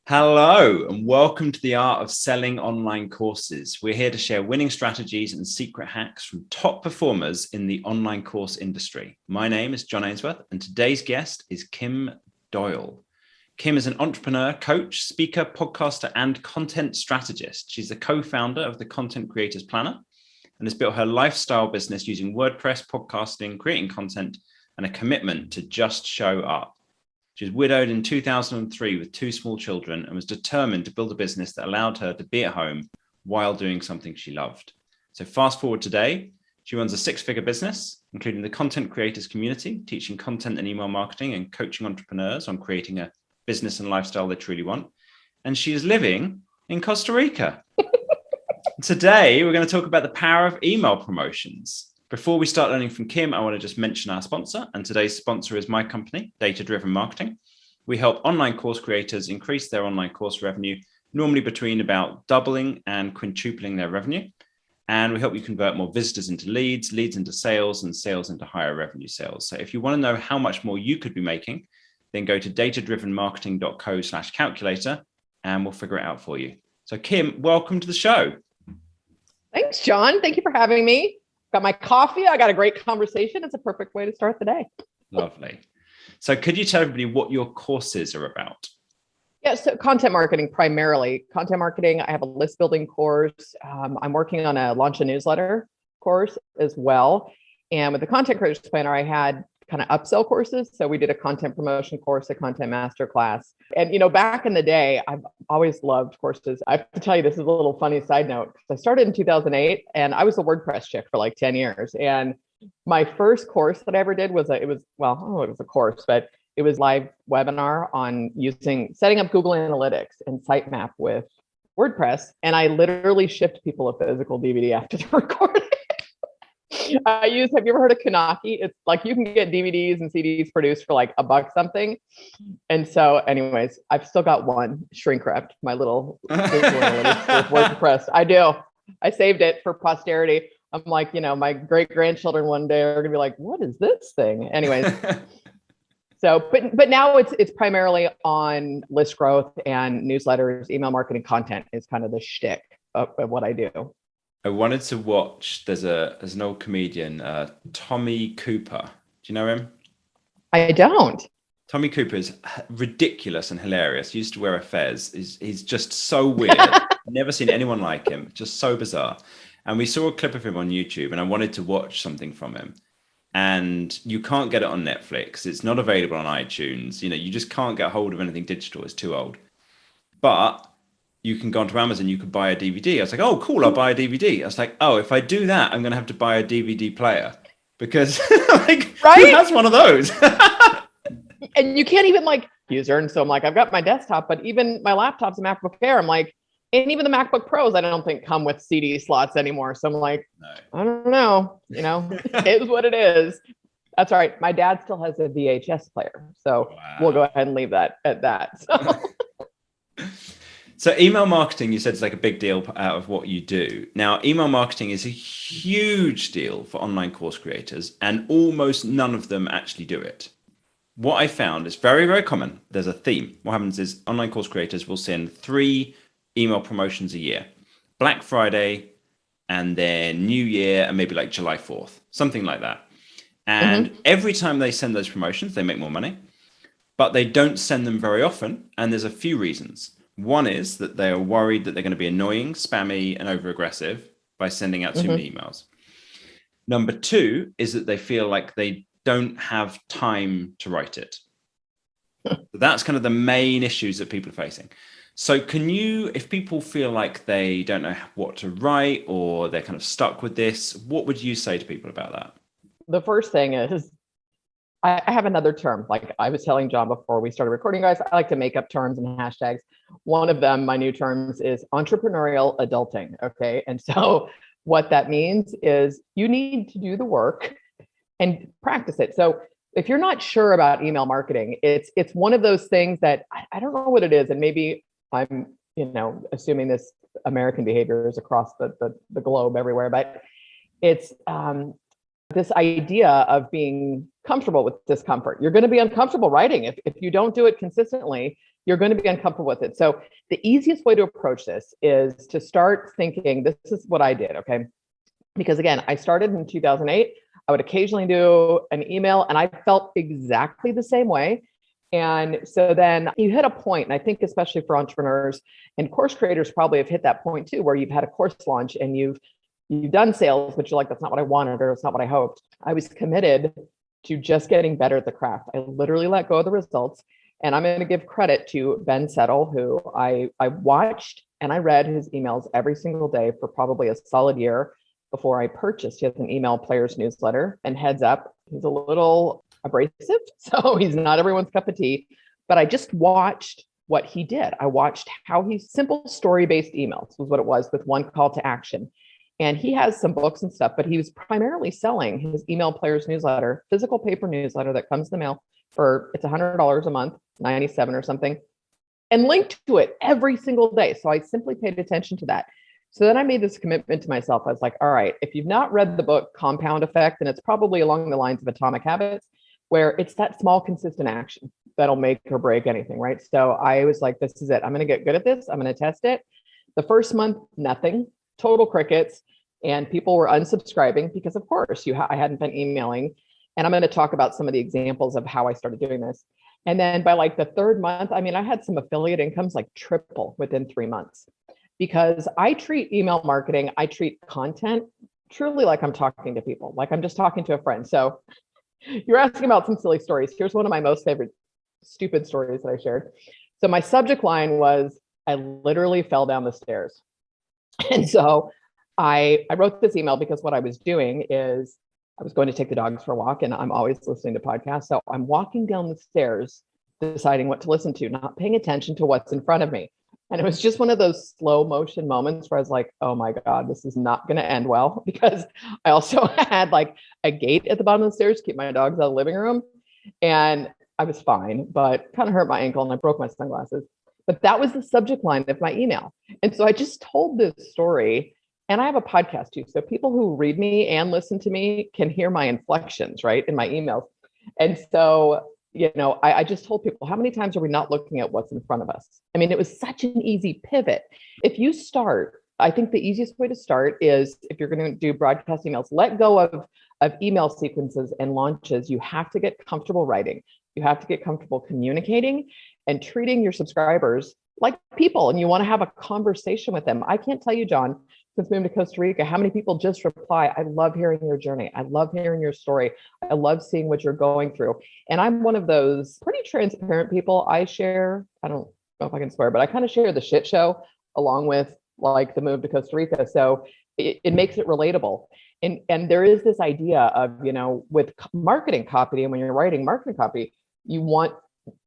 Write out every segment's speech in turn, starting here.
Hello, and welcome to the Art of Selling Online Courses. We're here to share winning strategies and secret hacks from top performers in the online course industry. My name is John Ainsworth, and today's guest is Kim Doyal. Kim is an entrepreneur, coach, speaker, podcaster, and content strategist. She's the co-founder of the Content Creators Planner and has built her lifestyle business using WordPress, podcasting, creating content, and a commitment to just show up. She was widowed in 2003 with two small children and was determined to build a business that allowed her to be at home while doing something she loved. So fast forward today, she runs a six-figure business, including the content creators community, teaching content and email marketing and coaching entrepreneurs on creating a business and lifestyle they truly want. And she is living in Costa Rica. Today, we're going to talk about the power of email promotions. Before we start learning from Kim, I want to just mention our sponsor, and today's sponsor is my company, Data Driven Marketing. We help online course creators increase their online course revenue, normally between about doubling and quintupling their revenue. And we help you convert more visitors into leads, leads into sales, and sales into higher revenue sales. So if you want to know how much more you could be making, then go to datadrivenmarketing.co/calculator and we'll figure it out for you. So Kim, welcome to the show. Thanks, John. Thank you for having me. Got my coffee. I got a great conversation. It's a perfect way to start the day. Lovely. So could you tell everybody what your courses are about? Yeah, so content marketing primarily. Content marketing, I have a list building course. I'm working on a launch a newsletter course as well. And with the Content Creators Planner, I had kind of upsell courses. So we did a content promotion course, a content master class. And, back in the day, I've always loved courses. I have to tell you, this is a little funny side note. I started in 2008 and I was a WordPress chick for like 10 years. And my first course that I ever did was it was a course, but it was live webinar on setting up Google Analytics and sitemap with WordPress. And I literally shipped people a physical DVD after the recording. have you ever heard of Kanaki? It's like you can get DVDs and CDs produced for like $1 something. And so anyways, I've still got one shrink wrapped, my little WordPress. I do. I saved it for posterity. I'm like, my great grandchildren one day are gonna be like, what is this thing? Anyways. So, but now it's primarily on list growth and newsletters, email marketing content is kind of the shtick of what I do. I wanted to watch, there's an old comedian, Tommy Cooper. Do you know him? I don't. Tommy Cooper is ridiculous and hilarious. He used to wear a fez. He's just so weird. Never seen anyone like him. Just so bizarre. And we saw a clip of him on YouTube and I wanted to watch something from him. And you can't get it on Netflix. It's not available on iTunes. You just can't get hold of anything digital. It's too old. But you can go onto Amazon, you could buy a DVD. I was like, oh, cool, I'll buy a DVD. I was like, oh, if I do that, I'm going to have to buy a DVD player because right? Who has one of those? And you can't even use her. And so I'm like, I've got my desktop, but even my laptop's a MacBook Air. I'm like, and even the MacBook Pros, I don't think come with CD slots anymore. So I'm like, no. I don't know, it is what it is. That's all right. My dad still has a VHS player. So We'll go ahead and leave that at that. So email marketing, you said, is like a big deal out of what you do. Now, email marketing is a huge deal for online course creators, and almost none of them actually do it. What I found is very, very common. There's a theme. What happens is online course creators will send 3 email promotions a year: Black Friday, and then New Year, and maybe like July 4th, something like that. And every time they send those promotions, they make more money, but they don't send them very often. And there's a few reasons. One is that they are worried that they're going to be annoying, spammy, and over-aggressive by sending out too many emails. Number 2 is that they feel like they don't have time to write it. So that's kind of the main issues that people are facing. So if people feel like they don't know what to write or they're kind of stuck with this, what would you say to people about that? The first thing is, I have another term. Like I was telling John before we started recording, guys, I like to make up terms and hashtags. One of them, my new terms, is entrepreneurial adulting. Okay. And so what that means is you need to do the work and practice it. So if you're not sure about email marketing, it's one of those things that I don't know what it is. And maybe I'm, assuming this American behavior is across the globe everywhere, but it's this idea of being comfortable with discomfort. You're going to be uncomfortable writing. If you don't do it consistently, you're going to be uncomfortable with it. So the easiest way to approach this is to start thinking, this is what I did, okay? Because again, I started in 2008. I would occasionally do an email and I felt exactly the same way. And so then you hit a point, and I think especially for entrepreneurs and course creators probably have hit that point too, where you've had a course launch and you've done sales, but you're like, that's not what I wanted, or it's not what I hoped. I was committed to just getting better at the craft. I literally let go of the results. And I'm going to give credit to Ben Settle, who I watched and I read his emails every single day for probably a solid year before I purchased. He has an email players newsletter, and heads up, he's a little abrasive, so he's not everyone's cup of tea. But I just watched what he did. I watched how he simple story-based emails was what it was, with one call to action. And he has some books and stuff, but he was primarily selling his email players newsletter, physical paper newsletter that comes in the mail for, it's $100 a month, 97 or something, and linked to it every single day. So I simply paid attention to that. So then I made this commitment to myself. I was like, all right, if you've not read the book Compound Effect, and it's probably along the lines of Atomic Habits, where it's that small, consistent action that'll make or break anything, right? So I was like, this is it. I'm going to get good at this. I'm going to test it. The first month, nothing, total crickets. And people were unsubscribing because, of course, I hadn't been emailing. And I'm going to talk about some of the examples of how I started doing this. And then by like the third month, I mean, I had some affiliate incomes like triple within 3 months, because I treat email marketing, I treat content truly like I'm talking to people, like I'm just talking to a friend. So you're asking about some silly stories. Here's one of my most favorite stupid stories that I shared. So my subject line was, I literally fell down the stairs. And so I wrote this email because what I was doing is I was going to take the dogs for a walk, and I'm always listening to podcasts. So I'm walking down the stairs, deciding what to listen to, not paying attention to what's in front of me. And it was just one of those slow motion moments where I was like, oh my God, this is not going to end well, because I also had like a gate at the bottom of the stairs to keep my dogs out of the living room. And I was fine, but kind of hurt my ankle and I broke my sunglasses. But that was the subject line of my email. And so I just told this story. And I have a podcast too. So people who read me and listen to me can hear my inflections, right, in my emails. And so, I just told people, how many times are we not looking at what's in front of us? I mean, it was such an easy pivot. If you start, I think the easiest way to start is, if you're going to do broadcast emails, let go of email sequences and launches. You have to get comfortable writing. You have to get comfortable communicating and treating your subscribers like people. And you want to have a conversation with them. I can't tell you, John, since moving to Costa Rica, how many people just reply, I love hearing your journey. I love hearing your story. I love seeing what you're going through. And I'm one of those pretty transparent people. I share, I don't know if I can swear, but I kind of share the shit show along with like the move to Costa Rica. So it makes it relatable. And there is this idea of, with marketing copy, and when you're writing marketing copy,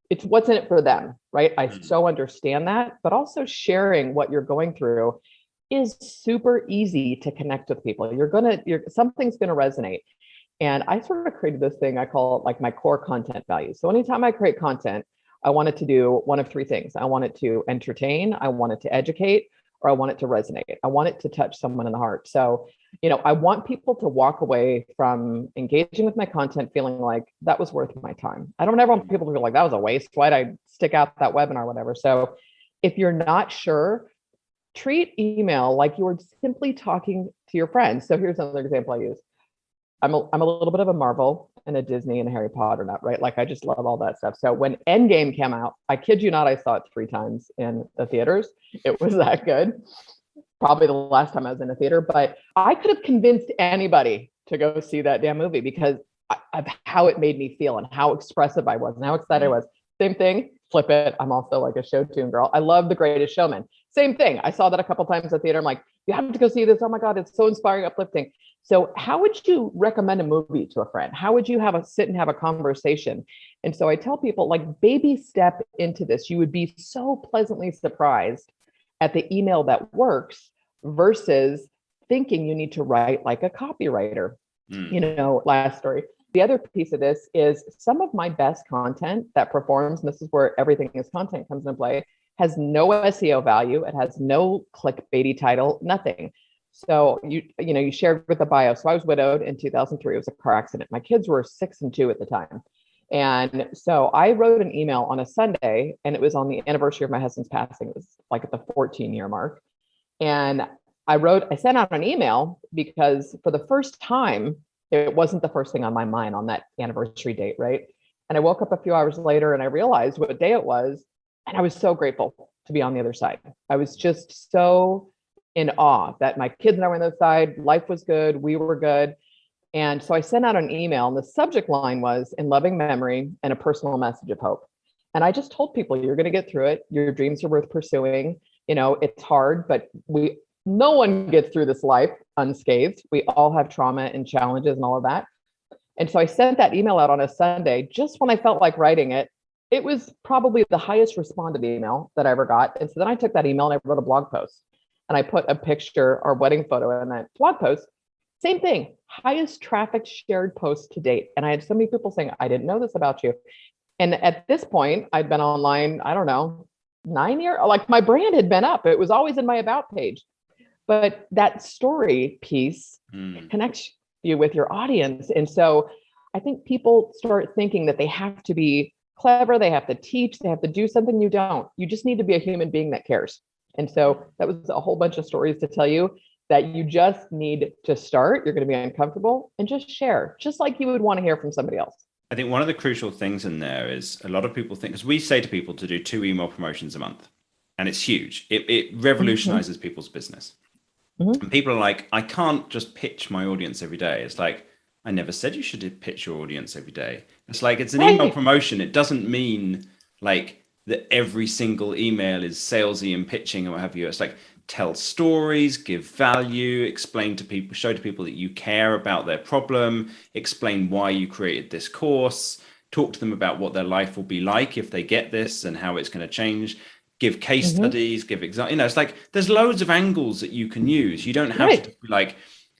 it's what's in it for them, right? I so understand that, but also sharing what you're going through is super easy to connect with people. Something's going to resonate. And I sort of created this thing I call it like my core content values. So anytime I create content, I want it to do one of three things. I want it to entertain, I want it to educate, or I want it to resonate. I want it to touch someone in the heart. So, I want people to walk away from engaging with my content feeling like that was worth my time. I don't ever want people to feel like that was a waste. Why'd I stick out that webinar or whatever? So if you're not sure, treat email like you were simply talking to your friends. So here's another example I use. I'm a little bit of a Marvel and a Disney and a Harry Potter nut, right? Like I just love all that stuff. So when Endgame came out, I kid you not, I saw it 3 times in the theaters. It was that good. Probably the last time I was in a theater, but I could have convinced anybody to go see that damn movie because of how it made me feel and how expressive I was and how excited I was. Same thing, flip it. I'm also like a show tune girl. I love The Greatest Showman. Same thing. I saw that a couple times at the theater. I'm like, you have to go see this. Oh my God, it's so inspiring, uplifting. So how would you recommend a movie to a friend? How would you sit and have a conversation? And so I tell people, like, baby step into this. You would be so pleasantly surprised at the email that works versus thinking you need to write like a copywriter. Last story. The other piece of this is some of my best content that performs, and this is where everything is content comes into play, has no SEO value. It has no clickbaity title, nothing. So you shared with the bio. So I was widowed in 2003. It was a car accident. My kids were 6 and 2 at the time. And so I wrote an email on a Sunday, and it was on the anniversary of my husband's passing. It was like at the 14-year mark. And I sent out an email because for the first time, it wasn't the first thing on my mind on that anniversary date, right? And I woke up a few hours later and I realized what day it was. And I was so grateful to be on the other side. I was just so in awe that my kids and I were on the other side. Life was good. We were good. And so I sent out an email, and the subject line was "in loving memory and a personal message of hope." And I just told people, you're going to get through it. Your dreams are worth pursuing. It's hard, but no one gets through this life unscathed. We all have trauma and challenges and all of that. And so I sent that email out on a Sunday, just when I felt like writing it. It was probably the highest responded email that I ever got. And so then I took that email and I wrote a blog post, and I put a picture or wedding photo in that blog post. Same thing, highest traffic shared post to date. And I had so many people saying, I didn't know this about you. And at this point, I'd been online, I don't know, 9 years, like my brand had been up. It was always in my about page. But that story piece connects you with your audience. And so I think people start thinking that they have to be clever, they have to teach, they have to do something. You don't. You just need to be a human being that cares. And so that was a whole bunch of stories to tell you that you just need to start. You're going to be uncomfortable and just share, just like you would want to hear from somebody else. I think one of the crucial things in there is a lot of people think, because we say to people to do 2 email promotions a month, and it's huge. It revolutionizes people's business. And people are like, I can't just pitch my audience every day. It's like, I never said you should pitch your audience every day. It's like, it's an email promotion. It doesn't mean like that every single email is salesy and pitching or what have you. It's like, tell stories, give value, explain to people, show to people that you care about their problem, explain why you created this course, talk to them about what their life will be like if they get this and how it's going to change. Give case studies, give examples. It's like there's loads of angles that you can use. You don't have to be like,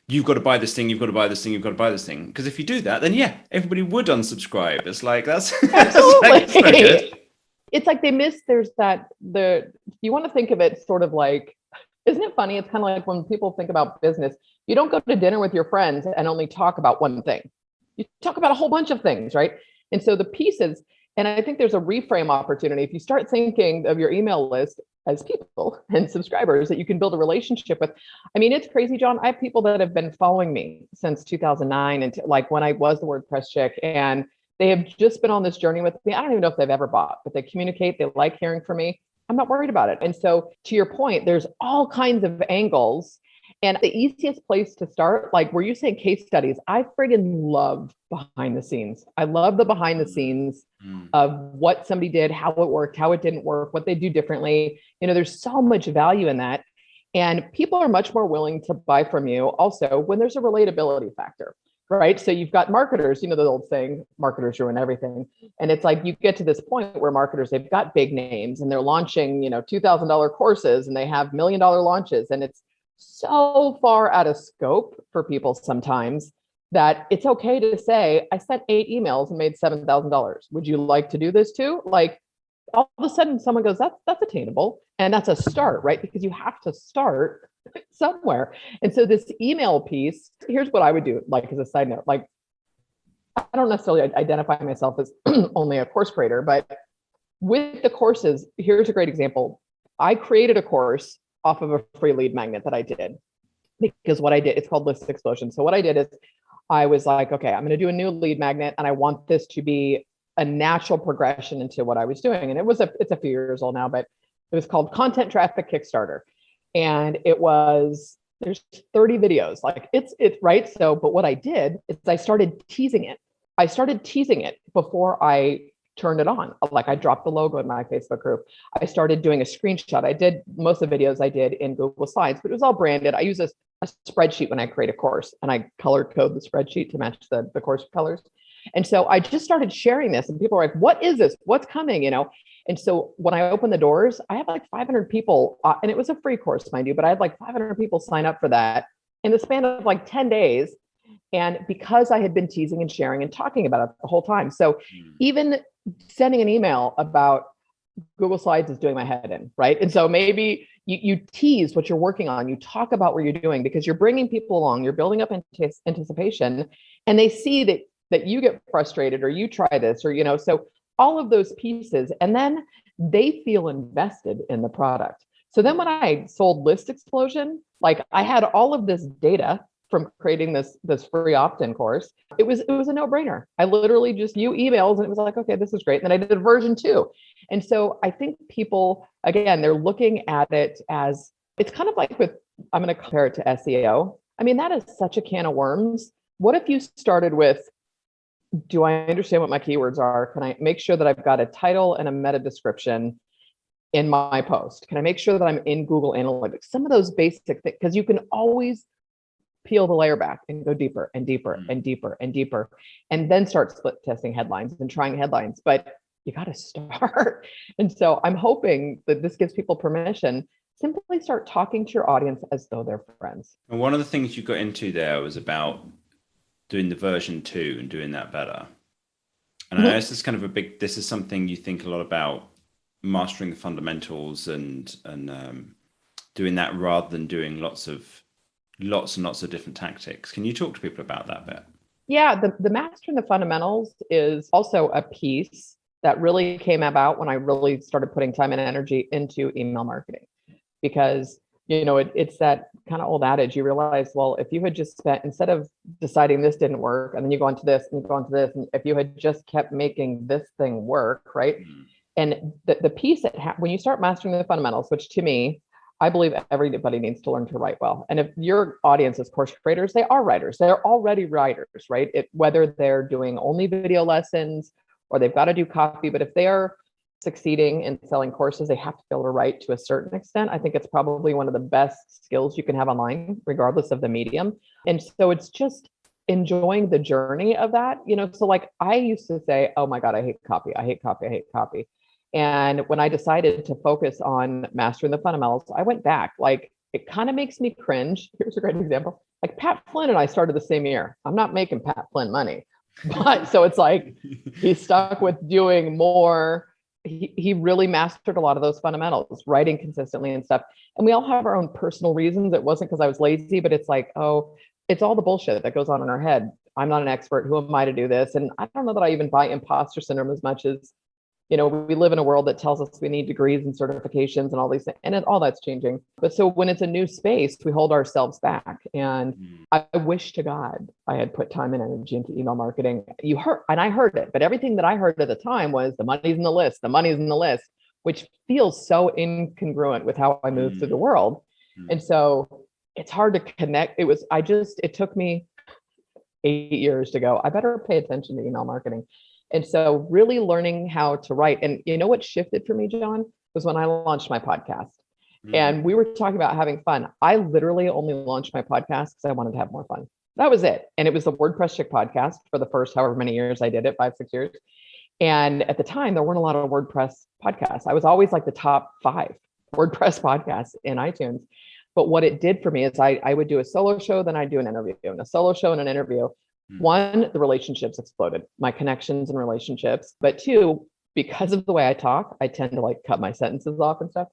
you've got to buy this thing, you've got to buy this thing, you've got to buy this thing. Because if you do that, then yeah, everybody would unsubscribe. It's like that's that's no good. It's like they miss. There's you want to think of it sort of like, isn't it funny? It's kind of like when people think about business, you don't go to dinner with your friends and only talk about one thing. You talk about a whole bunch of things, right? And so the pieces. And I think there's a reframe opportunity. If you start thinking of your email list as people and subscribers that you can build a relationship with. I mean, it's crazy, John. I have people that have been following me since 2009 and like when I was the WordPress Chick, and they have just been on this journey with me. I don't even know if they've ever bought, but they communicate. They like hearing from me. I'm not worried about it. And so to your point, there's all kinds of angles. And the easiest place to start, like where you say case studies, I friggin' love behind the scenes. I love the behind the scenes of what somebody did, how it worked, how it didn't work, what they do differently. There's so much value in that. And people are much more willing to buy from you also when there's a relatability factor, right? So you've got marketers, the old saying, marketers ruin everything. And it's like you get to this point where marketers, they've got big names and they're launching, $2,000 courses and they have $1 million launches. And it's so far out of scope for people sometimes that it's okay to say, I sent 8 emails and made $7,000. Would you like to do this too? Like all of a sudden someone goes, that's attainable. And that's a start, right? Because you have to start somewhere. And so this email piece, here's what I would do, like as a side note, like I don't necessarily identify myself as only a course creator, but with the courses, here's a great example. I created a course off of a free lead magnet that I did, because what I did, it's called List Explosion. So what I did is I was like, okay, I'm going to do a new lead magnet and I want this to be a natural progression into what I was doing. And it's a few years old now, but it was called Content Traffic Kickstarter. And there's 30 videos, like it's right. So, but what I did is I started teasing it before I turned it on. Like I dropped the logo in my Facebook group. I started doing a screenshot. I did most of the videos I did in Google Slides, but it was all branded. I use a spreadsheet when I create a course and I color code the spreadsheet to match the course colors. And so I just started sharing this and people were like, what is this? What's coming? And so when I opened the doors, I had like 500 people and it was a free course, mind you, but I had like 500 people sign up for that in the span of like 10 days. And because I had been teasing and sharing and talking about it the whole time. So even sending an email about Google Slides is doing my head in, right? And so maybe you tease what you're working on, you talk about what you're doing because you're bringing people along, you're building up anticipation, and they see that that you get frustrated or you try this or, so all of those pieces. And then they feel invested in the product. So then when I sold List Explosion, like I had all of this data from creating this free opt-in course. It was a no-brainer. I literally just view emails and it was like, okay, this is great. And then I did a version 2. And so I think people, again, they're looking at it as, it's kind of like I'm going to compare it to SEO. I mean, that is such a can of worms. What if you started with, do I understand what my keywords are? Can I make sure that I've got a title and a meta description in my post? Can I make sure that I'm in Google Analytics? Some of those basic things, because you can always peel the layer back and go deeper and deeper and deeper and deeper, and then start split testing headlines and trying headlines. But you got to start. And so I'm hoping that this gives people permission. Simply start talking to your audience as though they're friends. And one of the things you got into there was about doing the version 2 and doing that better. And I know this is kind of this is something you think a lot about, mastering the fundamentals and doing that rather than doing lots and lots of different tactics. Can you talk to people about that bit? Yeah, the mastering the fundamentals is also a piece that really came about when I really started putting time and energy into email marketing, because it's that kind of old adage. You realize, well, if you had just spent, instead of deciding this didn't work, and then you go on to this and you go on to this, and if you had just kept making this thing work, right? And the piece that when you start mastering the fundamentals, which to me, I believe everybody needs to learn to write well. And if your audience is course creators, they are writers. They're already writers, right? Whether they're doing only video lessons or they've got to do copy, but if they are succeeding in selling courses, they have to be able to write to a certain extent. I think it's probably one of the best skills you can have online, regardless of the medium. And so it's just enjoying the journey of that, so like I used to say, oh my God, I hate copy. I hate copy. I hate copy. And when I decided to focus on mastering the fundamentals, I went back. Like, it kind of makes me cringe. Here's a great example. Like Pat Flynn and I started the same year. I'm not making Pat Flynn money, but so it's like he stuck with doing more. He really mastered a lot of those fundamentals, writing consistently and stuff. And we all have our own personal reasons. It wasn't because I was lazy, but it's like, oh, it's all the bullshit that goes on in our head. I'm not an expert. Who am I to do this? And I don't know that I even buy imposter syndrome as much as, we live in a world that tells us we need degrees and certifications and all these things, and all that's changing. But so when it's a new space, we hold ourselves back. And I wish to God I had put time and energy into email marketing. I heard it, but everything that I heard at the time was the money's in the list, which feels so incongruent with how I move through the world. And so it's hard to connect. It took me 8 years to go, I better pay attention to email marketing. And so really learning how to write. And what shifted for me, John, was when I launched my podcast. And we were talking about having fun. I literally only launched my podcast because I wanted to have more fun. That was it. And it was the WordPress Chick podcast for the first however many years I did it, 5, 6 years. And at the time, there weren't a lot of WordPress podcasts. I was always like the top 5 WordPress podcasts in iTunes. But what it did for me is I would do a solo show, then I'd do an interview, and a solo show and an interview. 1, the relationships exploded, my connections and relationships. But 2, because of the way I talk, I tend to like cut my sentences off and stuff.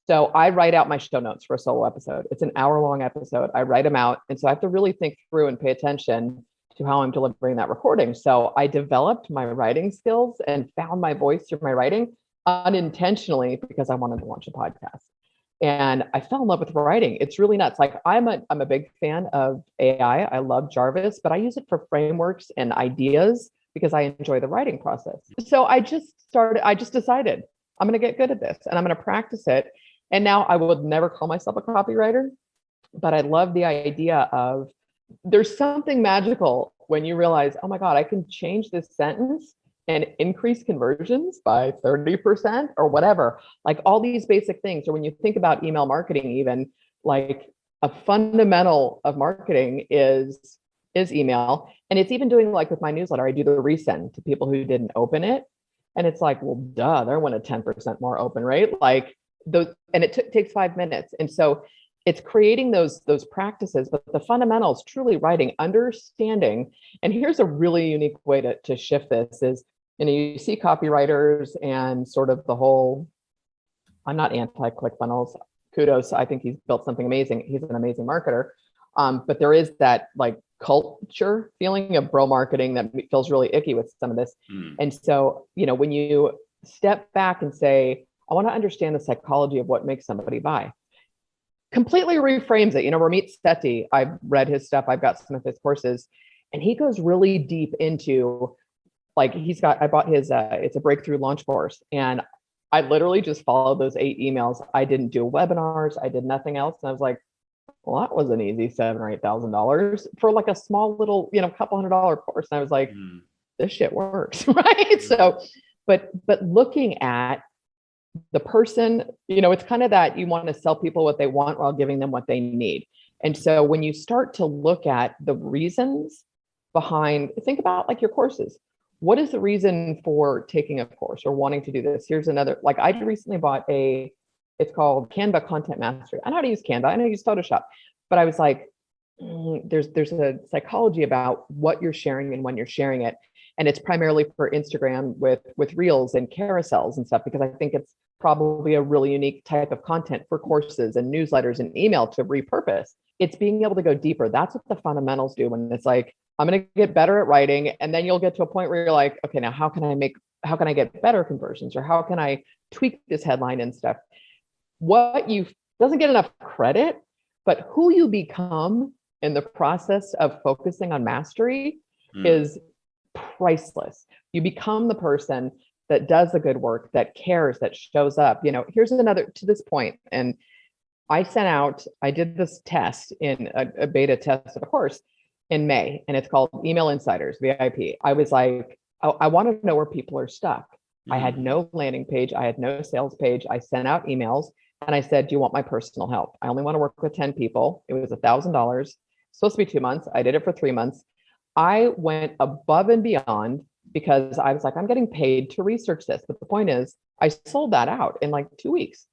So I write out my show notes for a solo episode. It's an hour-long episode. I write them out. And so I have to really think through and pay attention to how I'm delivering that recording. So I developed my writing skills and found my voice through my writing unintentionally because I wanted to launch a podcast. And I fell in love with writing. It's really nuts. Like I'm a big fan of AI. I love Jarvis, but I use it for frameworks and ideas because I enjoy the writing process. So I just decided I'm going to get good at this and I'm going to practice it. And now I would never call myself a copywriter, but I love the idea of there's something magical when you realize, oh my God, I can change this sentence and increase conversions by 30% or whatever, like all these basic things. Or when you think about email marketing, even like a fundamental of marketing is email. And it's even doing like with my newsletter, I do the resend to people who didn't open it. And it's like, well, duh, they're one of 10% more open, right? Like those, and it takes 5 minutes. And so it's creating those practices, but the fundamentals, truly writing, understanding. And here's a really unique way to shift this is, you see copywriters and sort of the whole, I'm not anti-ClickFunnels, kudos. I think he's built something amazing. He's an amazing marketer. But there is that like culture feeling of bro marketing that feels really icky with some of this. And so, when you step back and say, I want to understand the psychology of what makes somebody buy, completely reframes it. Ramit Sethi, I've read his stuff, I've got some of his courses, and he goes really deep into, like, I bought his, it's a breakthrough launch course, and I literally just followed those 8 emails. I didn't do webinars, I did nothing else. And I was like, well, that was an easy $7,000 or $8,000 for like a small little, couple $100 course. And I was like, this shit works, right? So, but looking at the person, it's kind of that you want to sell people what they want while giving them what they need. And so when you start to look at the reasons behind, think about like your courses. What is the reason for taking a course or wanting to do this? Here's another, like I recently bought it's called Canva Content Mastery. I know how to use Canva, I know how to use Photoshop, but I was like, there's a psychology about what you're sharing and when you're sharing it. And it's primarily for Instagram with reels and carousels and stuff, because I think it's probably a really unique type of content for courses and newsletters and email to repurpose. It's being able to go deeper. That's what the fundamentals do, when it's like, I'm going to get better at writing. And then you'll get to a point where you're like, okay, now how can I get better conversions, or how can I tweak this headline and stuff? What you doesn't get enough credit, but who you become in the process of focusing on mastery is priceless. You become the person that does the good work, that cares, that shows up. Here's another to this point. And I did this test in a beta test of a course in May, and it's called Email Insiders, VIP. I was like, I want to know where people are stuck. I had no landing page. I had no sales page. I sent out emails and I said, do you want my personal help? I only want to work with 10 people. It was $1,000, supposed to be 2 months. I did it for 3 months. I went above and beyond because I was like, I'm getting paid to research this. But the point is, I sold that out in like 2 weeks,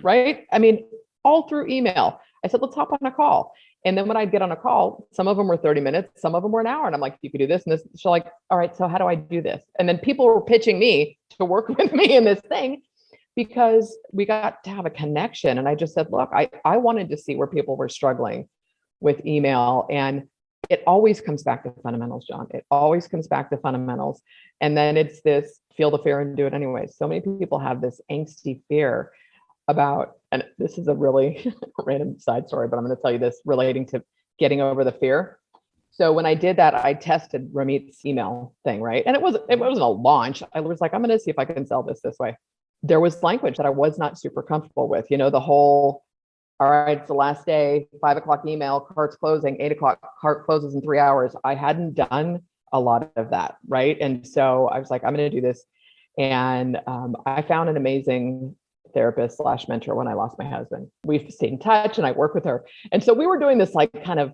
right? I mean, all through email. I said, let's hop on a call. And then when I'd get on a call, some of them were 30 minutes, some of them were an hour. And I'm like, you could do this and this. She's like, all right, so how do I do this? And then people were pitching me to work with me in this thing because we got to have a connection. And I just said, look, I wanted to see where people were struggling with email. And it always comes back to fundamentals, John. It always comes back to fundamentals. And then it's this feel the fear and do it anyway. So many people have this angsty fear about, and this is a really random side story, but I'm going to tell you this relating to getting over the fear. So when I did that, I tested Ramit's email thing, right? And it wasn't a launch. I was like, I'm going to see if I can sell this way. There was language that I was not super comfortable with. The whole, all right, it's the last day, 5 o'clock email, cart's closing, 8 o'clock, cart closes in 3 hours. I hadn't done a lot of that, right? And so I was like, I'm going to do this. And I found an amazing therapist / mentor when I lost my husband. We've stayed in touch and I work with her. And so we were doing this like kind of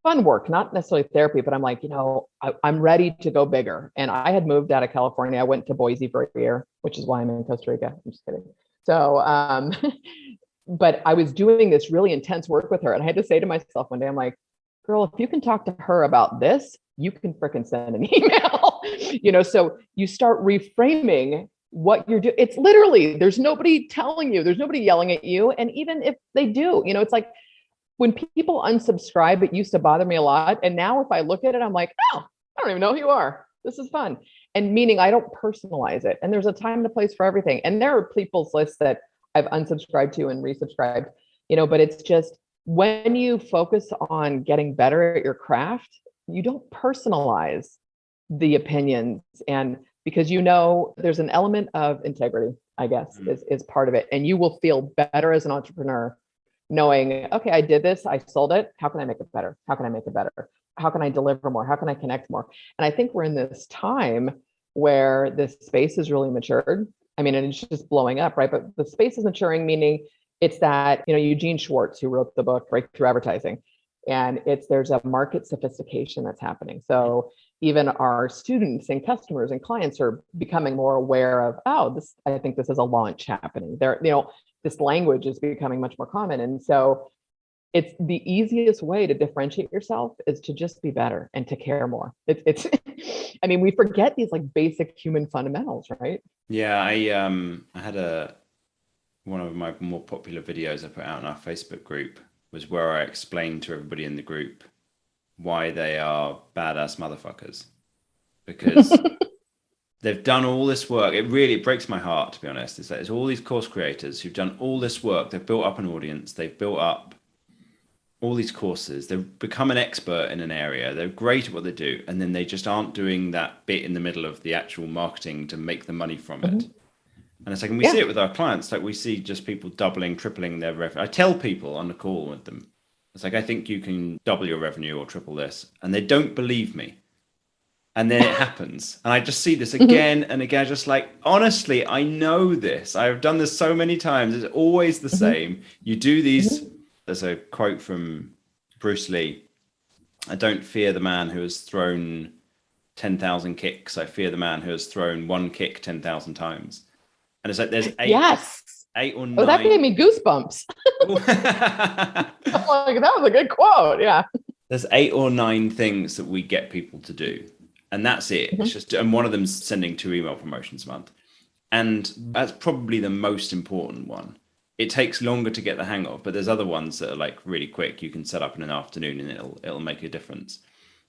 fun work, not necessarily therapy, but I'm like, I'm ready to go bigger. And I had moved out of California. I went to Boise for a year, which is why I'm in Costa Rica. I'm just kidding. So, but I was doing this really intense work with her. And I had to say to myself one day, I'm like, girl, if you can talk to her about this, you can freaking send an email, so you start reframing what you're doing. It's literally, there's nobody telling you, there's nobody yelling at you. And even if they do, it's like when people unsubscribe, it used to bother me a lot. And now if I look at it, I'm like, oh, I don't even know who you are. This is fun. And meaning I don't personalize it. And there's a time and a place for everything. And there are people's lists that I've unsubscribed to and resubscribed, but it's just when you focus on getting better at your craft, you don't personalize the opinions. And because there's an element of integrity, I guess, is part of it. And you will feel better as an entrepreneur knowing, okay, I did this, I sold it. How can I make it better? How can I make it better? How can I deliver more? How can I connect more? And I think we're in this time where this space is really matured. I mean, and it's just blowing up, right? But the space is maturing, meaning it's that, Eugene Schwartz, who wrote the book Breakthrough Advertising, and there's a market sophistication that's happening. So even our students and customers and clients are becoming more aware of, I think this is a launch happening there. This language is becoming much more common. And so it's the easiest way to differentiate yourself is to just be better and to care more. It's I mean, we forget these like basic human fundamentals, right? Yeah, I had one of my more popular videos I put out in our Facebook group was where I explained to everybody in the group why they are badass motherfuckers, because they've done all this work. It breaks my heart, to be honest. It's like it's all these course creators who've done all this work. They've built up an audience. They've built up all these courses. They've become an expert in an area. They're great at what they do. And then they just aren't doing that bit in the middle of the actual marketing to make the money from it. And it's like, and we see it with our clients. Like we see just people doubling, tripling their revenue. I tell people on the call with them, it's like, I think you can double your revenue or triple this. And they don't believe me. And then it happens. And I just see this again and again, just like, honestly, I know this. I've done this so many times. It's always the same. You do these. There's a quote from Bruce Lee. I don't fear the man who has thrown 10,000 kicks. I fear the man who has thrown one kick 10,000 times. And it's like, there's eight or nine. Oh, that gave me goosebumps. Like, that was a good quote. Yeah. There's 8 or 9 things that we get people to do. And that's it. It's just, and one of them's sending 2 email promotions a month. And that's probably the most important one. It takes longer to get the hang of, but there's other ones that are like really quick. You can set up in an afternoon and it'll make a difference.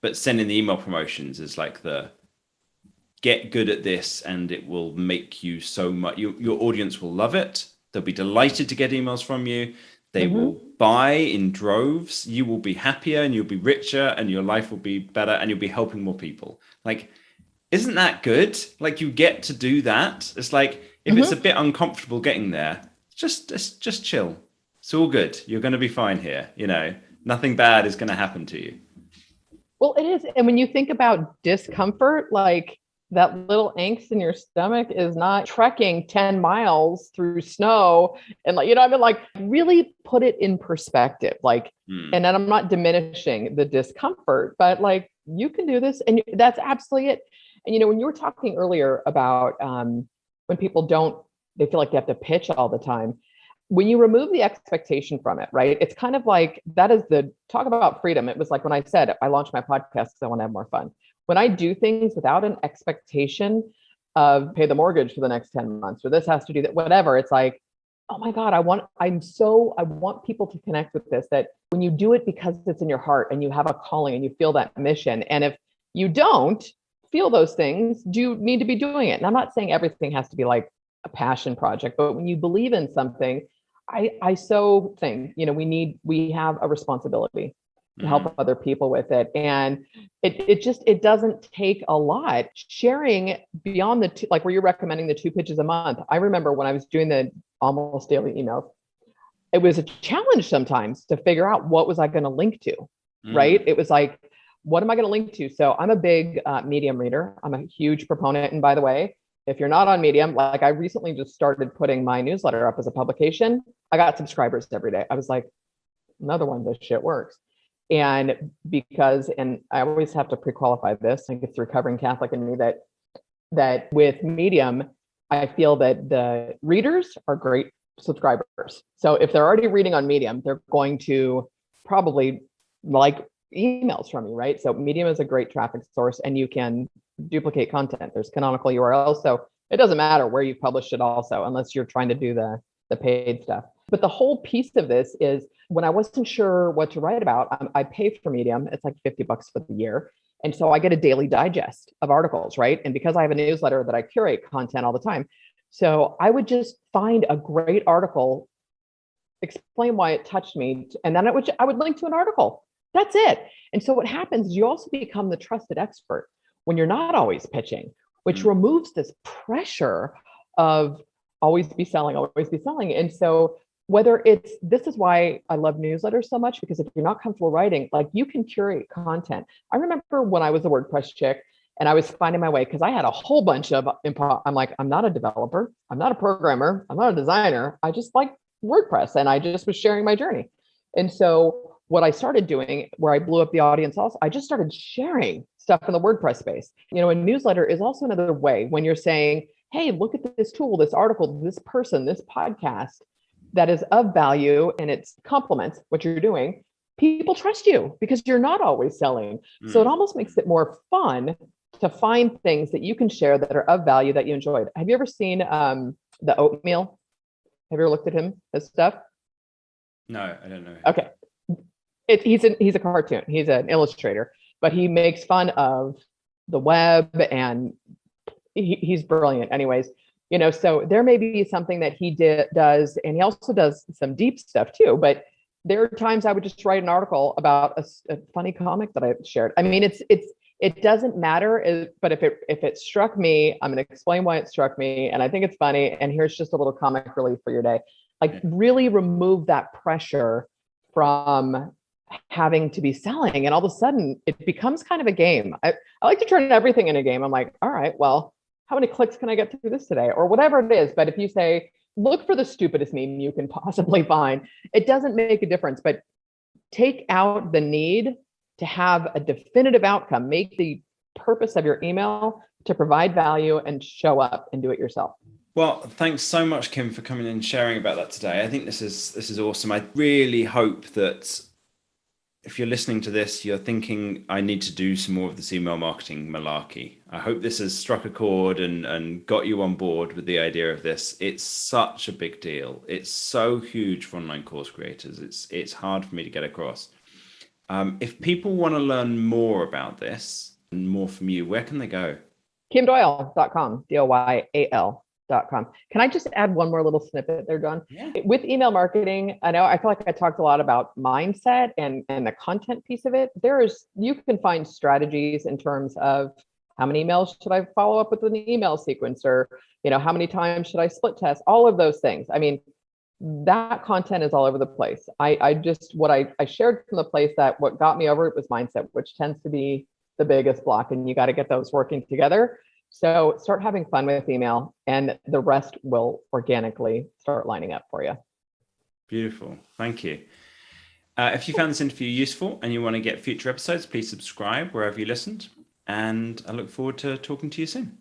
But sending the email promotions is like the get good at this, and it will make you so much. Your audience will love it. They'll be delighted to get emails from you. They will buy in droves. You will be happier and you'll be richer and your life will be better and you'll be helping more people. Like, isn't that good? Like, you get to do that. It's like, if it's a bit uncomfortable getting there, just chill. It's all good. You're going to be fine here. You know, nothing bad is going to happen to you. Well, it is. And when you think about discomfort, like that little angst in your stomach is not trekking 10 miles through snow. And like, you know, I mean, like, really put it in perspective, like, and then I'm not diminishing the discomfort, but like, you can do this. And that's absolutely it. And, you know, when you were talking earlier about when people they feel like they have to pitch all the time. When you remove the expectation from it, right? It's kind of like, that is the talk about freedom. It was like when I said, I launched my podcast because I want to have more fun. When I do things without an expectation of pay the mortgage for the next 10 months, or this has to do that, whatever, it's like, oh my God, I want people to connect with this, that when you do it because it's in your heart and you have a calling and you feel that mission. And if you don't feel those things, do you need to be doing it? And I'm not saying everything has to be like a passion project, but when you believe in something, I so think, you know, we have a responsibility to help other people with it. And it doesn't take a lot. Sharing beyond the 2, like where you're recommending the 2 pitches a month. I remember when I was doing the almost daily emails, it was a challenge sometimes to figure out what was I going to link to, right? It was like, what am I going to link to? So I'm a big Medium reader. I'm a huge proponent. And by the way, if you're not on Medium, like I recently just started putting my newsletter up as a publication. I got subscribers every day. I was like, another one, this shit works. And I always have to pre-qualify this, I think it's the recovering Catholic in me, that with Medium, I feel that the readers are great subscribers. So if they're already reading on Medium, they're going to probably like emails from you, right? So Medium is a great traffic source, and you can duplicate content. There's canonical URLs, so it doesn't matter where you've published it also, unless you're trying to do the paid stuff. But the whole piece of this is, when I wasn't sure what to write about, I pay for Medium. It's like $50 for the year. And so I get a daily digest of articles, right? And because I have a newsletter that I curate content all the time, so I would just find a great article, explain why it touched me, and then I would link to an article. That's it. And so what happens is you also become the trusted expert when you're not always pitching, which removes this pressure of always be selling. And so this is why I love newsletters so much, because if you're not comfortable writing, like, you can curate content. I remember when I was a WordPress chick and I was finding my way, because I had a whole bunch of I'm like, I'm not a developer, I'm not a programmer, I'm not a designer, I just like WordPress, and I just was sharing my journey. And so what I started doing, where I blew up the audience also, I just started sharing stuff in the WordPress space. You know, a newsletter is also another way when you're saying, hey, look at this tool, this article, this person, this podcast that is of value and it complements what you're doing. People trust you because you're not always selling. So it almost makes it more fun to find things that you can share that are of value that you enjoyed. Have you ever seen the Oatmeal? Have you ever looked at his stuff? No, I don't know. Okay. He's a cartoon. He's an illustrator, but he makes fun of the web, and he's brilliant. Anyways, so there may be something that does, and he also does some deep stuff too. But there are times I would just write an article about a funny comic that I shared. I mean, it doesn't matter, but if it struck me, I'm going to explain why it struck me, and I think it's funny. And here's just a little comic relief for your day. Like, really remove that pressure from having to be selling, and all of a sudden it becomes kind of a game. I like to turn everything in a game. I'm like, all right, well, how many clicks can I get through this today, or whatever it is. But if you say, look for the stupidest meme you can possibly find, it doesn't make a difference. But take out the need to have a definitive outcome. Make the purpose of your email to provide value and show up and do it yourself. Well, thanks so much, Kim, for coming and sharing about that today. I think this is awesome. I really hope that if you're listening to this, you're thinking, I need to do some more of this email marketing malarkey. I hope this has struck a chord and got you on board with the idea of this. It's such a big deal. It's so huge for online course creators. It's hard for me to get across. If people want to learn more about this and more from you, where can they go? KimDoyal.com, DOYAL.com. Can I just add one more little snippet there, John? Yeah. With email marketing, I feel like I talked a lot about mindset and the content piece of it. You can find strategies in terms of how many emails should I follow up with an email sequence, or how many times should I split test, all of those things. I mean, that content is all over the place. I shared from the place that what got me over it was mindset, which tends to be the biggest block, and you got to get those working together. So start having fun with email, and the rest will organically start lining up for you. Beautiful. Thank you. If you found this interview useful and you want to get future episodes, please subscribe wherever you listened. And I look forward to talking to you soon.